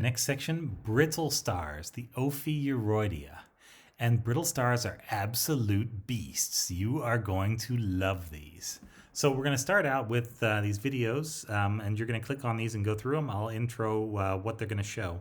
Next section, brittle stars, the Ophiuroidea. And brittle stars are absolute beasts. You are going to love these. So we're going to start out with these videos, and you're going to click on these and go through them. I'll intro what they're going to show.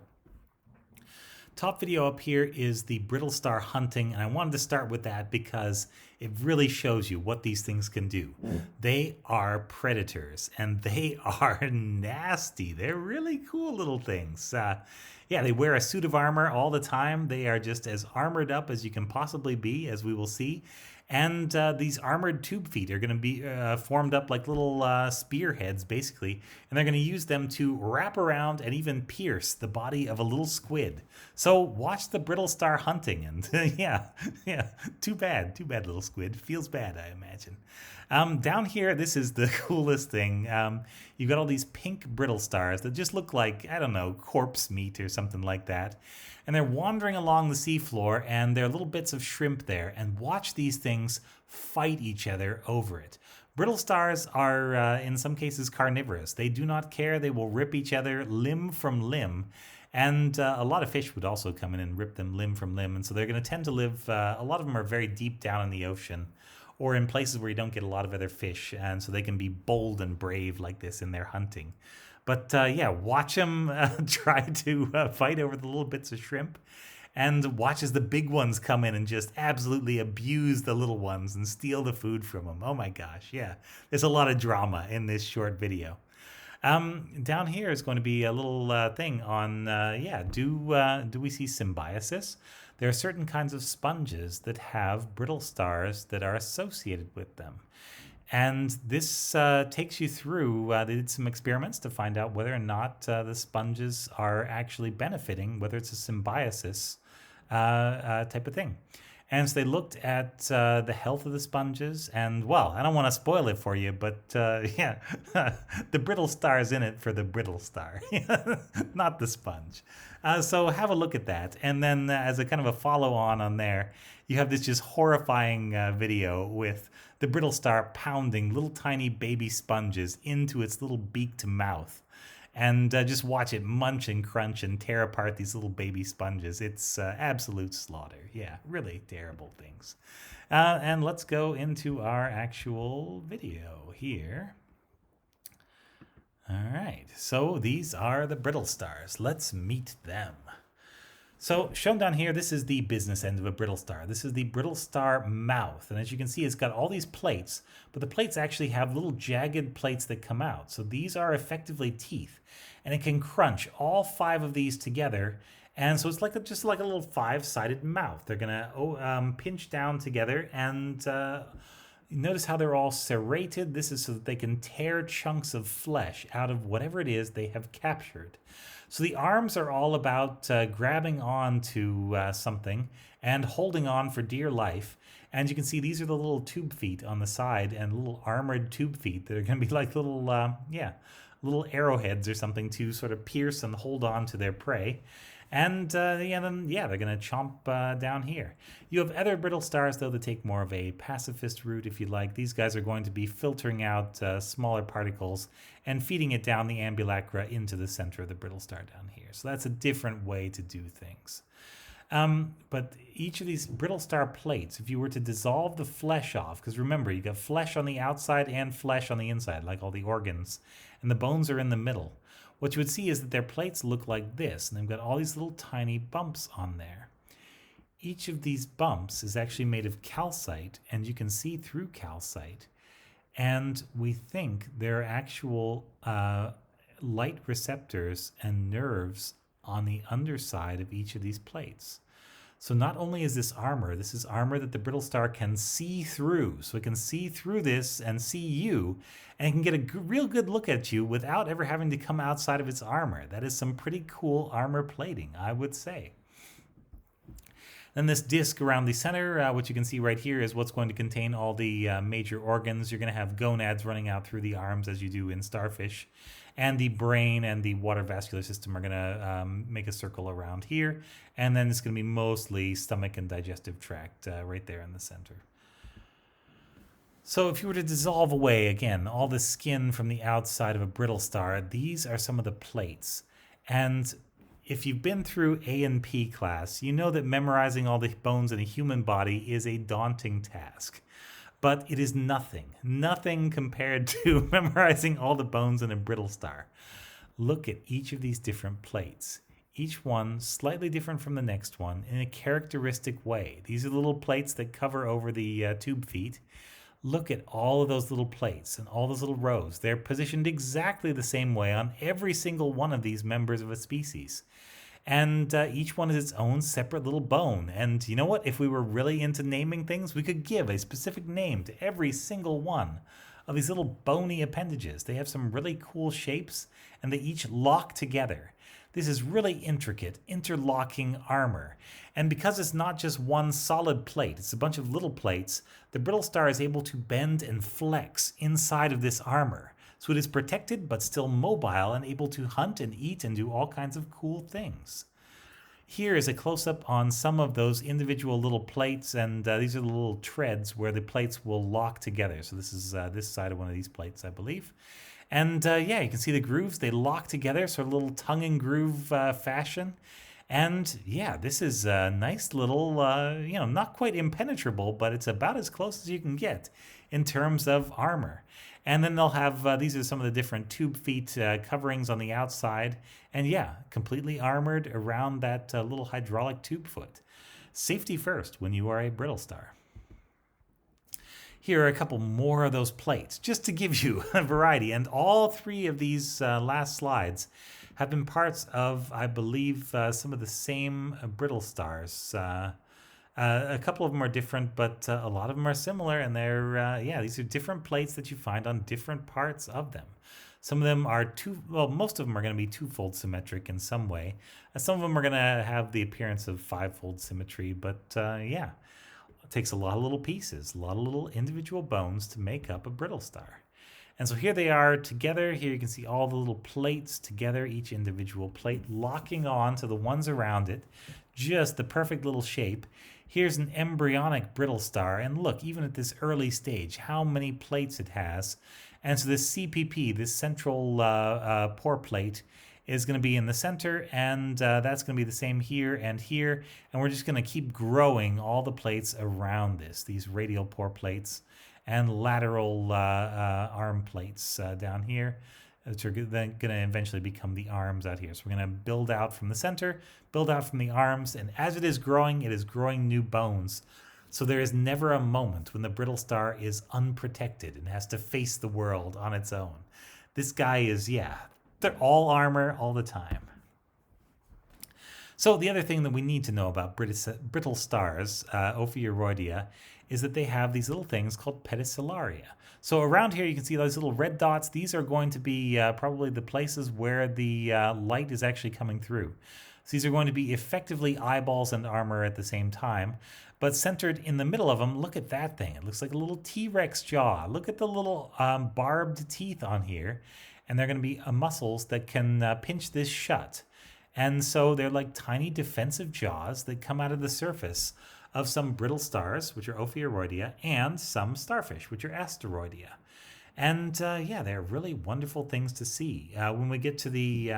Top video up here is the brittle star hunting, and I wanted to start with that because it really shows you what these things can do. They are predators, and they are nasty. They're really cool little things. Yeah, they wear a suit of armor all the time. They are just as armored up as you can possibly be, as we will see. And these armored tube feet are going to be formed up like little spearheads, basically. And they're going to use them to wrap around and even pierce the body of a little squid. So watch the brittle star hunting. And yeah, too bad little squid. Feels bad, I imagine. Down here, this is the coolest thing. You've got all these pink brittle stars that just look like, I don't know, corpse meat or something like that. And they're wandering along the seafloor, and there are little bits of shrimp there. And watch these things fight each other over it. Brittle stars are, in some cases, carnivorous. They do not care. They will rip each other limb from limb. And a lot of fish would also come in and rip them limb from limb. And so they're going to tend to live, a lot of them are very deep down in the ocean, or in places where you don't get a lot of other fish. And so they can be bold and brave like this in their hunting. But yeah, watch them try to fight over the little bits of shrimp, and watch as the big ones come in and just absolutely abuse the little ones and steal the food from them. Oh my gosh, yeah. There's a lot of drama in this short video. Down here is going to be a little thing on, yeah, do we see symbiosis? There are certain kinds of sponges that have brittle stars that are associated with them. And this takes you through, they did some experiments to find out whether or not the sponges are actually benefiting, whether it's a symbiosis type of thing. And so they looked at the health of the sponges, and well, I don't want to spoil it for you, but yeah, the brittle star is in it for the brittle star, not the sponge. So have a look at that. And then as a kind of a follow-on there, you have this just horrifying video with the brittle star pounding little tiny baby sponges into its little beaked mouth. And just watch it munch and crunch and tear apart these little baby sponges. It's absolute slaughter. Yeah, really terrible things. And let's go into our actual video here. All right, so these are the brittle stars. Let's meet them. So shown down here, this is the business end of a brittle star. This is the brittle star mouth. And as you can see, it's got all these plates, but the plates actually have little jagged plates that come out. So these are effectively teeth, and it can crunch all 5 of these together. And so it's like just like a little 5-sided mouth. They're gonna pinch down together, and notice how they're all serrated. This is so that they can tear chunks of flesh out of whatever it is they have captured. So the arms are all about grabbing on to something and holding on for dear life. And you can see these are the little tube feet on the side, and little armored tube feet that are going to be like little, little arrowheads or something to sort of pierce and hold on to their prey. And they're going to chomp down here. You have other brittle stars, though, that take more of a pacifist route, if you like. These guys are going to be filtering out smaller particles and feeding it down the ambulacra into the center of the brittle star down here. So that's a different way to do things. But each of these brittle star plates, if you were to dissolve the flesh off, because remember, you got flesh on the outside and flesh on the inside, like all the organs, and the bones are in the middle. What you would see is that their plates look like this, and they've got all these little tiny bumps on there. Each of these bumps is actually made of calcite, and you can see through calcite. And we think there are actual light receptors and nerves on the underside of each of these plates. So not only is this armor that the brittle star can see through. So it can see through this and see you, and it can get a real good look at you without ever having to come outside of its armor. That is some pretty cool armor plating, I would say. Then this disc around the center, what you can see right here, is what's going to contain all the major organs. You're going to have gonads running out through the arms, as you do in starfish. And the brain and the water vascular system are going to make a circle around here. And then it's going to be mostly stomach and digestive tract right there in the center. So if you were to dissolve away, again, all the skin from the outside of a brittle star, these are some of the plates. And if you've been through A&P class, you know that memorizing all the bones in a human body is a daunting task. But it is nothing compared to memorizing all the bones in a brittle star. Look at each of these different plates. Each one slightly different from the next one in a characteristic way. These are the little plates that cover over the tube feet. Look at all of those little plates and all those little rows. They're positioned exactly the same way on every single one of these members of a species. And each one is its own separate little bone. And you know what? If we were really into naming things, we could give a specific name to every single one of these little bony appendages. They have some really cool shapes, and they each lock together. This is really intricate, interlocking armor. And because it's not just one solid plate, it's a bunch of little plates, the brittle star is able to bend and flex inside of this armor. So it is protected but still mobile and able to hunt and eat and do all kinds of cool things. Here is a close-up on some of those individual little plates, and these are the little treads where the plates will lock together. So this is this side of one of these plates, I believe. And yeah, you can see the grooves. They lock together, sort of a little tongue and groove fashion. And yeah, this is a nice little, not quite impenetrable, but it's about as close as you can get in terms of armor. And then they'll have, these are some of the different tube feet coverings on the outside. And yeah, completely armored around that little hydraulic tube foot. Safety first when you are a brittle star. Here are a couple more of those plates, just to give you a variety. And all three of these last slides have been parts of, I believe, some of the same brittle stars. A couple of them are different, but a lot of them are similar, and they're, these are different plates that you find on different parts of them. Some of them are most of them are going to be twofold symmetric in some way. Some of them are going to have the appearance of fivefold symmetry, but it takes a lot of little pieces, a lot of little individual bones to make up a brittle star. And so here they are together. Here you can see all the little plates together, each individual plate locking on to the ones around it. Just the perfect little shape. Here's an embryonic brittle star, and look, even at this early stage, how many plates it has. And so this CPP, this central pore plate, is going to be in the center, and that's going to be the same here and here. And we're just going to keep growing all the plates around this, these radial pore plates and lateral arm plates down here, which are then going to eventually become the arms out here. So we're going to build out from the center, build out from the arms, and as it is growing new bones. So there is never a moment when the brittle star is unprotected and has to face the world on its own. This guy is, they're all armor all the time. So the other thing that we need to know about brittle stars, Ophiuroidea, is that they have these little things called Petit Solaria. So around here you can see those little red dots. These are going to be probably the places where the light is actually coming through. So these are going to be effectively eyeballs and armor at the same time. But centered in the middle of them, look at that thing. It looks like a little T-Rex jaw. Look at the little barbed teeth on here. And they're going to be muscles that can pinch this shut. And so they're like tiny defensive jaws that come out of the surface of some brittle stars, which are Ophiuroidea, and some starfish, which are Asteroidea. And they're really wonderful things to see. When we get to the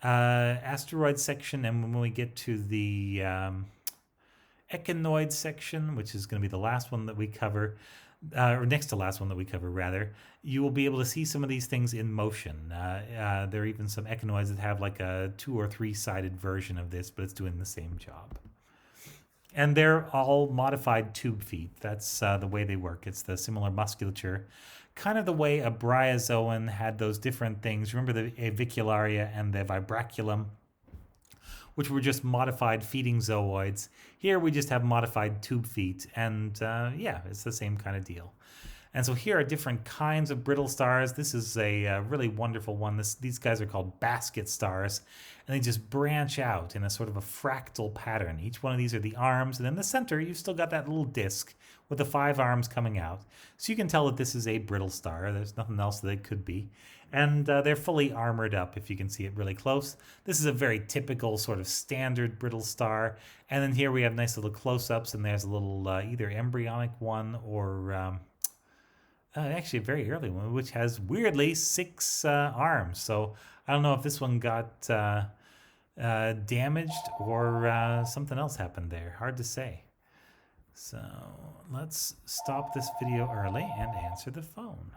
asteroid section, and when we get to the echinoid section, which is going to be the last one that we cover, or next to last one that we cover, rather, you will be able to see some of these things in motion. There are even some echinoids that have like a 2- or 3-sided version of this, but it's doing the same job. And they're all modified tube feet. That's the way they work. It's the similar musculature, kind of the way a bryozoan had those different things. Remember the avicularia and the vibraculum, which were just modified feeding zooids. Here we just have modified tube feet, and it's the same kind of deal. And so here are different kinds of brittle stars. This is a really wonderful one. These guys are called basket stars, and they just branch out in a sort of a fractal pattern. Each one of these are the arms, and in the center you've still got that little disc with the 5 arms coming out. So you can tell that this is a brittle star. There's nothing else that it could be. And they're fully armored up if you can see it really close. This is a very typical sort of standard brittle star. And then here we have nice little close-ups, and there's a little either embryonic one or actually a very early one, which has weirdly 6 arms. So I don't know if this one got damaged or something else happened there. Hard to say. So let's stop this video early and answer the phone.